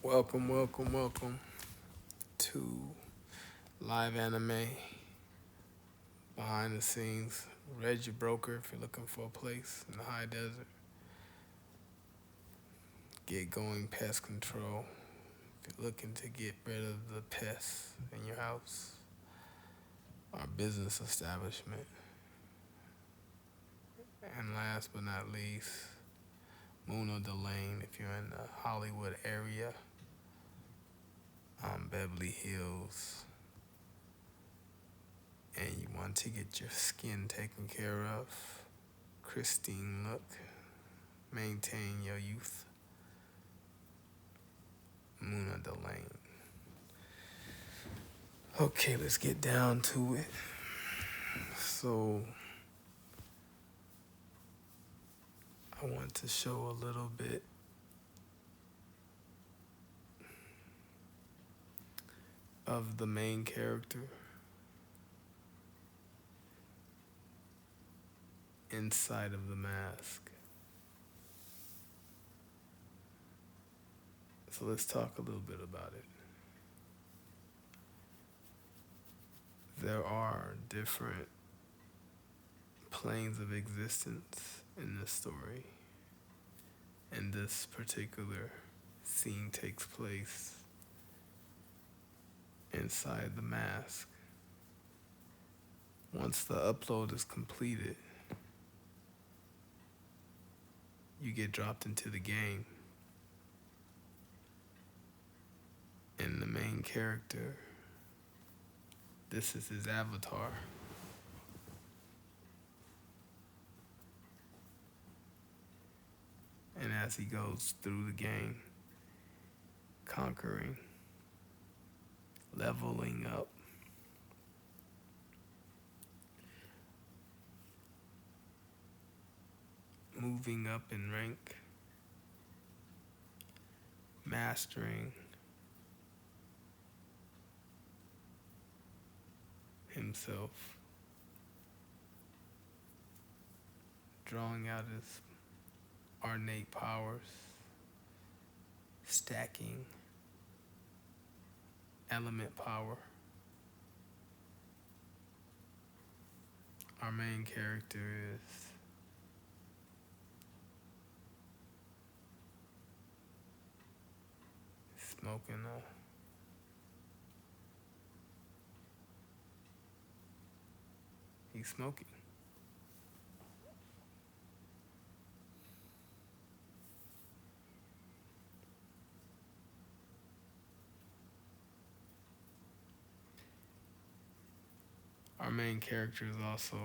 Welcome to live anime behind the scenes. Read your broker if you're looking for a place in the high desert. Get going pest control if you're looking to get rid of the pests in your house. Our business establishment. And last but not least, Muno Delane if you're in the Hollywood area, Beverly Hills, and you want to get your skin taken care of, Christine look, maintain your youth, Muna Delane. Okay, let's get down to it. So, I want to show a little bit of the main character inside of the mask. So let's talk a little bit about it. There are different planes of existence in this story, and this particular scene takes place inside the mask. Once the upload is completed, you get dropped into the game, and the main character, this is his avatar. And as he goes through the game, conquering, leveling up, moving up in rank, mastering himself, drawing out his ornate powers, stacking element power. Our main character is smoking he's smoking. Our main character is also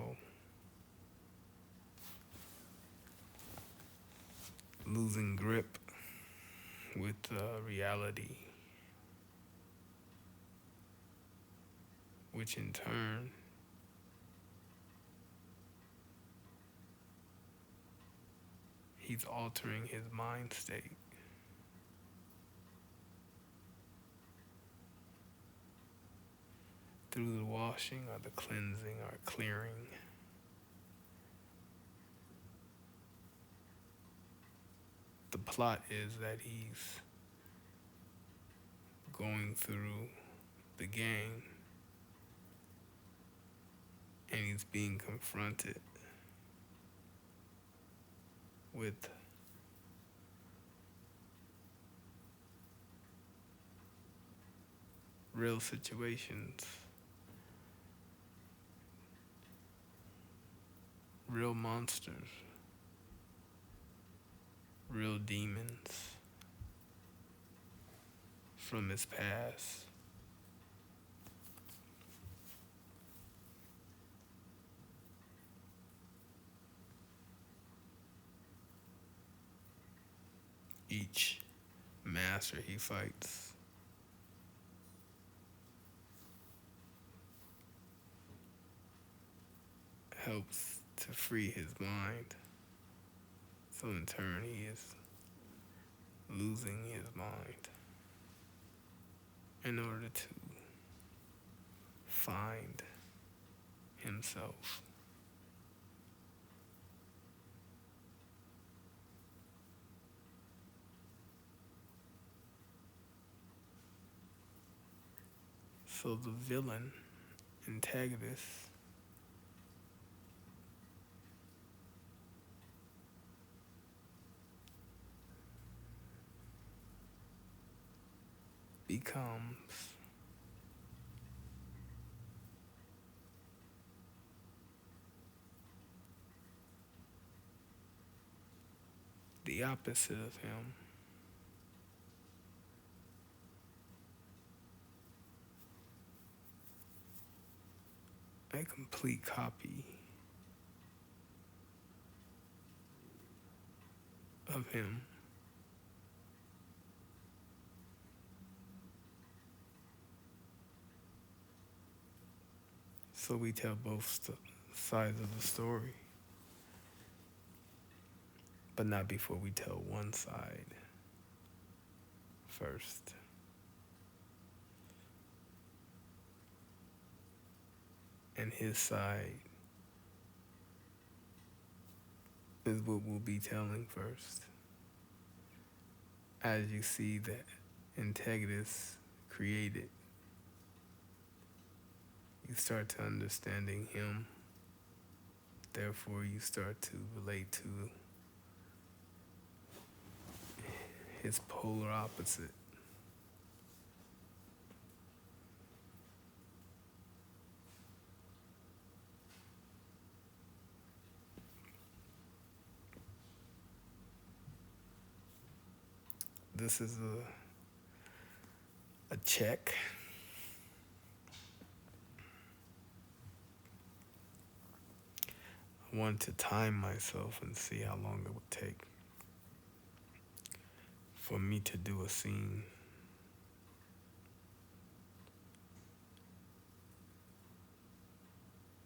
losing grip with reality, which in turn he's altering his mind state. Through the washing or the cleansing or clearing. The plot is that he's going through the game and he's being confronted with real situations, real monsters, real demons from his past. Each master he fights helps to free his mind. So in turn, he is losing his mind in order to find himself. So the villain, antagonist, becomes the opposite of him. A complete copy of him. So we tell both sides of the story, but not before we tell one side first. And his side is what we'll be telling first. As you see that antagonist created, you start to understanding him. Therefore, you start to relate to his polar opposite. This is a check. I want to time myself and see how long it would take for me to do a scene.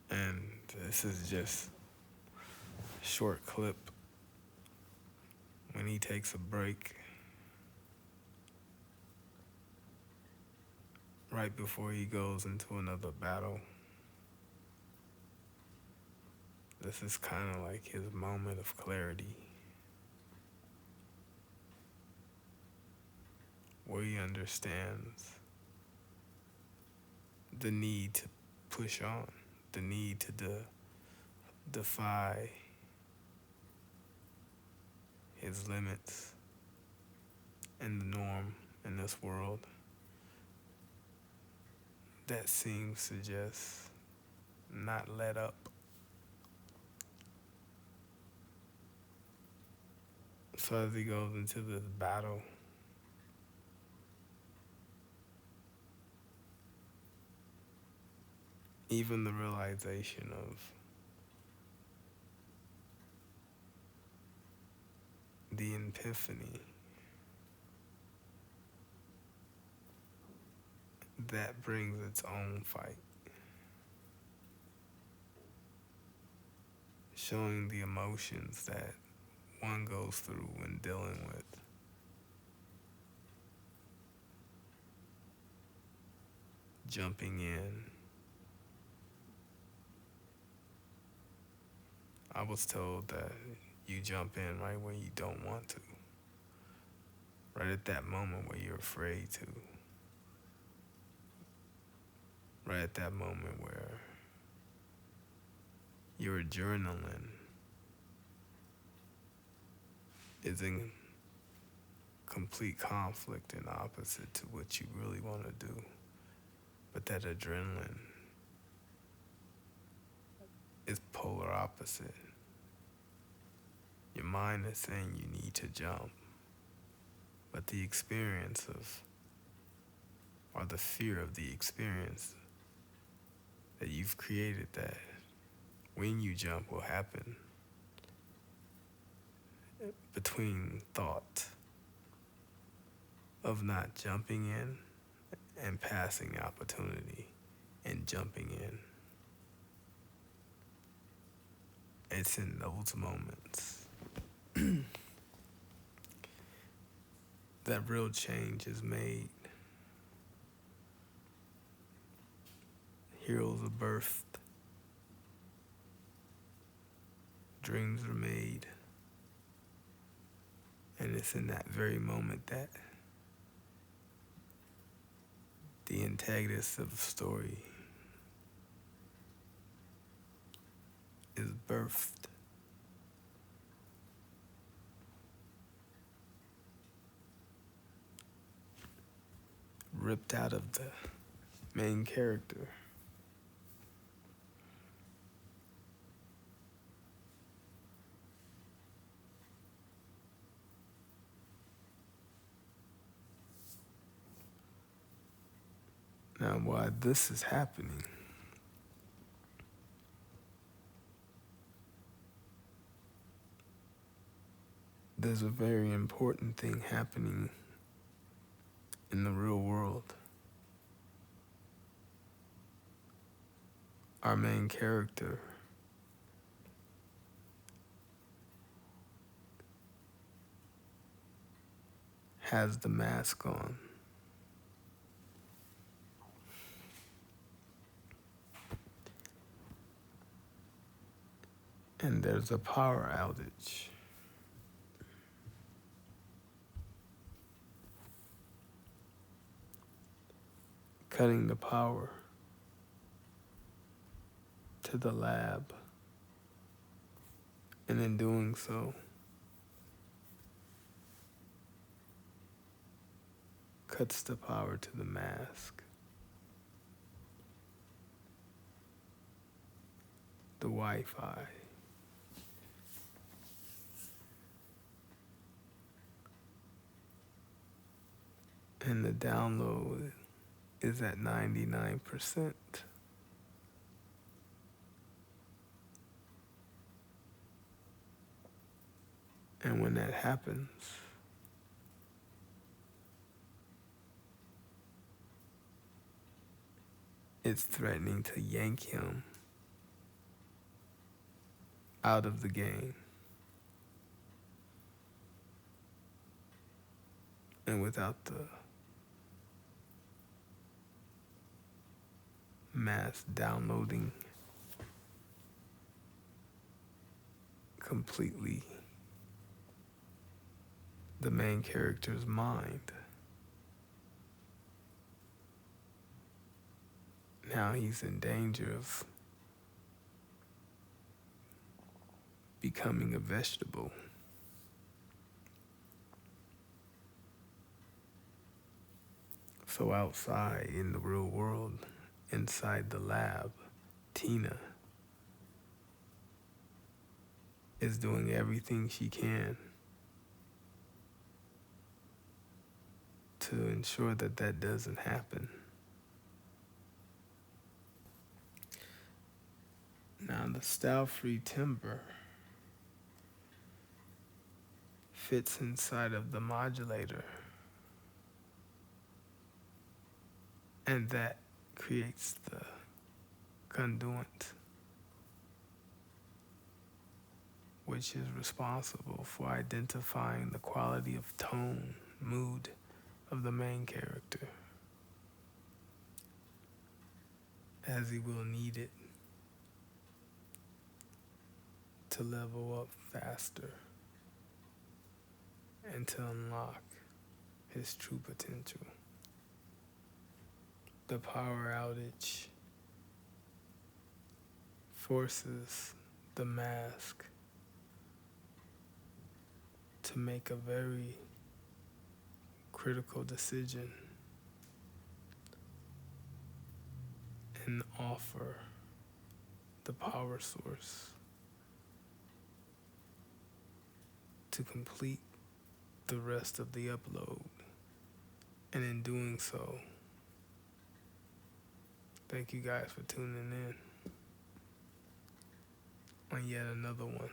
And this is just a short clip when he takes a break right before he goes into another battle. This is kind of like his moment of clarity, where he understands the need to push on, the need to defy his limits and the norm in this world that seems to just not let up. So as he goes into this battle, even the realization of the epiphany that brings its own fight, showing the emotions that one goes through when dealing with jumping in. I was told that you jump in right when you don't want to, right at that moment where you're afraid to, right at that moment where your adrenaline is in complete conflict and opposite to what you really want to do. But that adrenaline is polar opposite. Your mind is saying you need to jump, but the experience of, or the fear of the experience that you've created that when you jump will happen between thought of not jumping in and passing opportunity and jumping in. It's in those moments that real change is made. Heroes are birthed. Dreams are made. And it's in that very moment that the antagonist of the story is birthed. Ripped out of the main character. Now, while this is happening, there's a very important thing happening in the real world. Our main character has the mask on. And there's a power outage. Cutting the power to the lab. And in doing so, cuts the power to the mask. The Wi-Fi. And the download is at 99%. And when that happens, it's threatening to yank him out of the game. And without the mass downloading completely the main character's mind, now he's in danger of becoming a vegetable. So outside in the real world, inside the lab, Tina is doing everything she can to ensure that that doesn't happen. Now the style-free timber fits inside of the modulator, and that creates the conduit, which is responsible for identifying the quality of tone, mood of the main character, as he will need it to level up faster and to unlock his true potential. The power outage forces the mask to make a very critical decision and offer the power source to complete the rest of the upload. And in doing so, thank you guys for tuning in on yet another one.